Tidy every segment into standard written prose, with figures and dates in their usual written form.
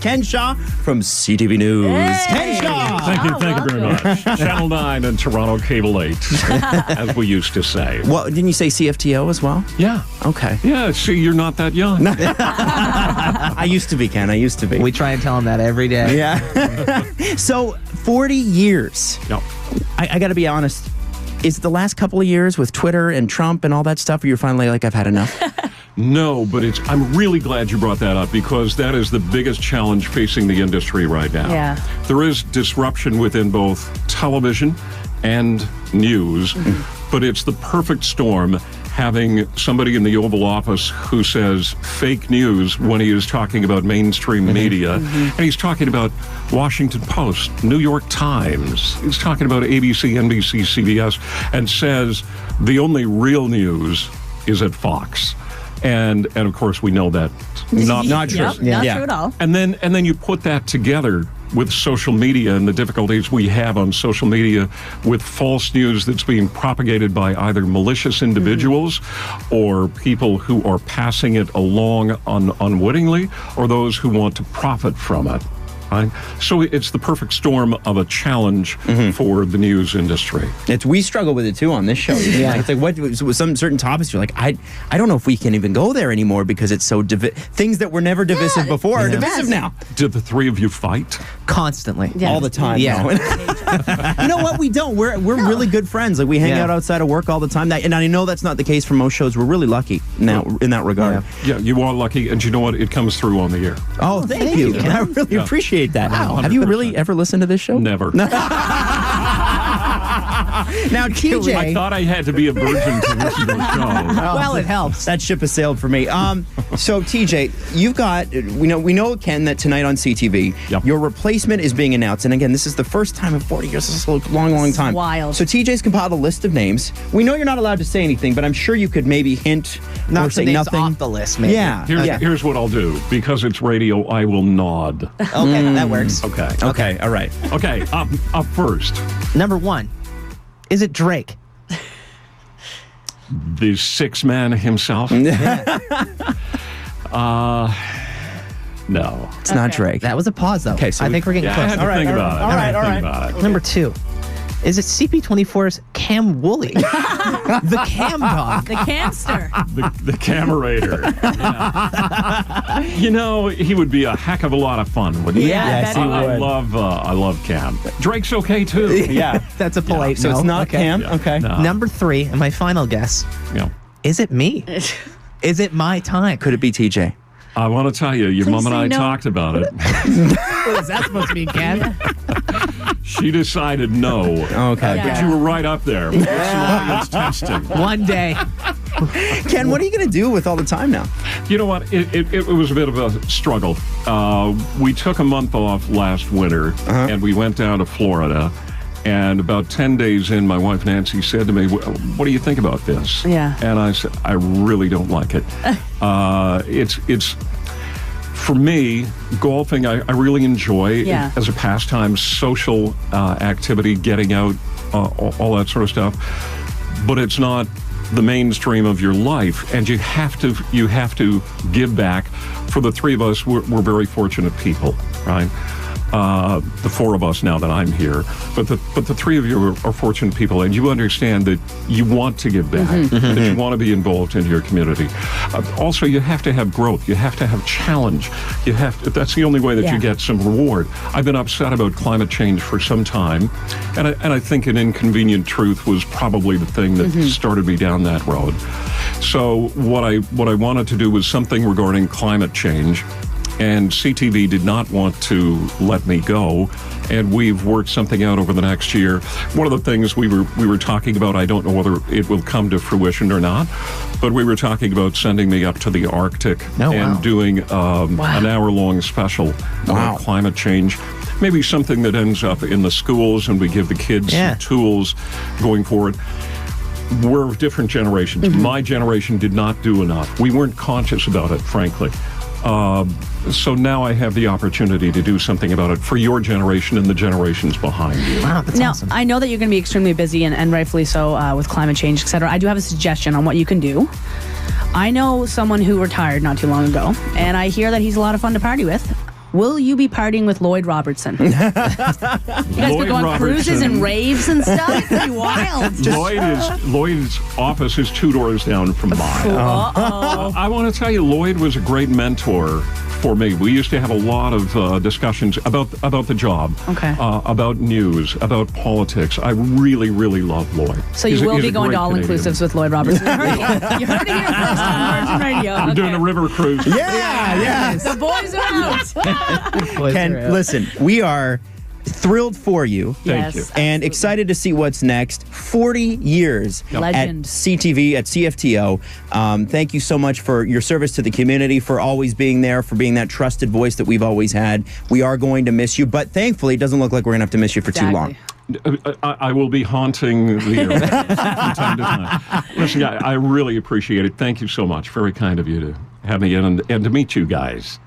Ken Shaw from CTV News. Hey. Ken Shaw! Thank you very much. Channel 9 and Toronto Cable 8, as we used to say. Well, didn't you say CFTO as well? Yeah. Okay. Yeah, see, you're not that young. I used to be, Ken. I used to be. We try and tell him that every day. Yeah. So, 40 years. Yep. I got to be honest. Is it the last couple of years with Twitter and Trump and all that stuff, or you're finally like, I've had enough? No, but I'm really glad you brought that up because that is the biggest challenge facing the industry right now. Yeah. There is disruption within both television and news, but it's the perfect storm having somebody in the Oval Office who says fake news when he is talking about mainstream media. And he's talking about Washington Post, New York Times. He's talking about ABC, NBC, CBS, and says the only real news is at Fox. And of course, we know that not true. Yep, not true at all. And then you put that together with social media and the difficulties we have on social media with false news that's being propagated by either malicious individuals or people who are passing it along unwittingly or those who want to profit from it. Right? So it's the perfect storm of a challenge for the news industry. We struggle with it too on this show. Yeah, it's like with some certain topics, you're like, I don't know if we can even go there anymore because it's so things that were never divisive before are divisive now. Did the three of you fight? Constantly. Yeah. All the time. Yeah. You know what? We don't. We're really good friends. Like we hang out outside of work all the time. And I know that's not the case for most shows. We're really lucky now in that regard. Yeah, you are lucky, and you know what? It comes through on the air. Oh, thank you. I really appreciate that. Wow. Have you really ever listened to this show? Never. Now, TJ. I thought I had to be a virgin to listen to the show. Well, it helps. That ship has sailed for me. So, TJ, you've got, we know, Ken, that tonight on CTV, your replacement is being announced. And again, this is the first time in 40 years. This is a long time. Wild. So, TJ's compiled a list of names. We know you're not allowed to say anything, but I'm sure you could maybe hint Not or say the names nothing. off the list, maybe. Yeah. Here's what I'll do. Because it's radio, I will nod. Okay, that works. Okay. All right. Okay, up first. Number 1. Is it Drake? The six man himself? No. It's not Drake. That was a pause, though. Okay, so I think we're getting I close. had to think about it. Number 2. Is it CP24's Cam Woolley? The Cam Dog. The camster. The Camerator. Yeah. You know, he would be a heck of a lot of fun, wouldn't he? Yes, he I would. love Cam. Drake's okay, too. Yeah. That's a polite So no. it's not Okay. Cam? Yeah. Okay. No. Number 3, and my final guess. Yeah. Is it me? Is it my time? Could it be TJ? I want to tell you, your Please mom and say I no. talked about it. What is that supposed to mean, Ken? She decided no. Okay. Yeah. But you were right up there. It's testing. One day. Ken, what are you going to do with all the time now? You know what? It was a bit of a struggle. We took a month off last winter, and we went down to Florida. And about 10 days in, my wife Nancy said to me, what do you think about this? Yeah. And I said, I really don't like it. It's for me, golfing, I really enjoy as a pastime, social activity, getting out, all that sort of stuff. But it's not the mainstream of your life, and you have to give back. For the three of us, we're very fortunate people, right? The four of us now that I'm here, but the three of you are fortunate people, and you understand that you want to give back, that you want to be involved in your community. Also, you have to have growth. You have to have challenge. That's the only way that you get some reward. I've been upset about climate change for some time, and I think an inconvenient truth was probably the thing that started me down that road. So what I wanted to do was something regarding climate change. And CTV did not want to let me go, and we've worked something out over the next year. One of the things we were talking about, I don't know whether it will come to fruition or not, but we were talking about sending me up to the Arctic and doing an hour-long special about climate change. Maybe something that ends up in the schools, and we give the kids some tools going forward. We're of different generations. My generation did not do enough. We weren't conscious about it, frankly. So now I have the opportunity to do something about it for your generation and the generations behind you. Wow, that's Now, awesome. I know that you're going to be extremely busy and rightfully so with climate change, etc. I do have a suggestion on what you can do. I know someone who retired not too long ago, and I hear that he's a lot of fun to party with. Will you be partying with Lloyd Robertson? You guys Lloyd could go on cruises and raves and stuff. It's pretty wild. Lloyd's office is 2 doors down from mine. I want to tell you, Lloyd was a great mentor for me. We used to have a lot of discussions about the job, about news, about politics. I really, really love Lloyd. So you will be going to all-inclusives with Lloyd Robertson. You heard it here first on Virgin Radio. We're doing a river cruise. Yeah. The boys are out. Ken, listen, we are thrilled for you. Thank you. And excited to see what's next. 40 years Legend. at CTV, at CFTO. Thank you so much for your service to the community, for always being there, for being that trusted voice that we've always had. We are going to miss you, but thankfully, it doesn't look like we're going to have to miss you for too long. I will be haunting the area from time to time. Listen, I really appreciate it. Thank you so much. Very kind of you to have me in and to meet you guys.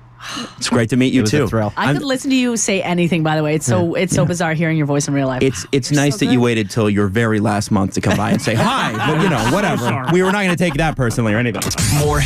It's great to meet you too. I could listen to you say anything. By the way, it's so bizarre hearing your voice in real life. It's nice that you waited till your very last month to come by and say hi. But whatever. We were not going to take that personally or anything. More.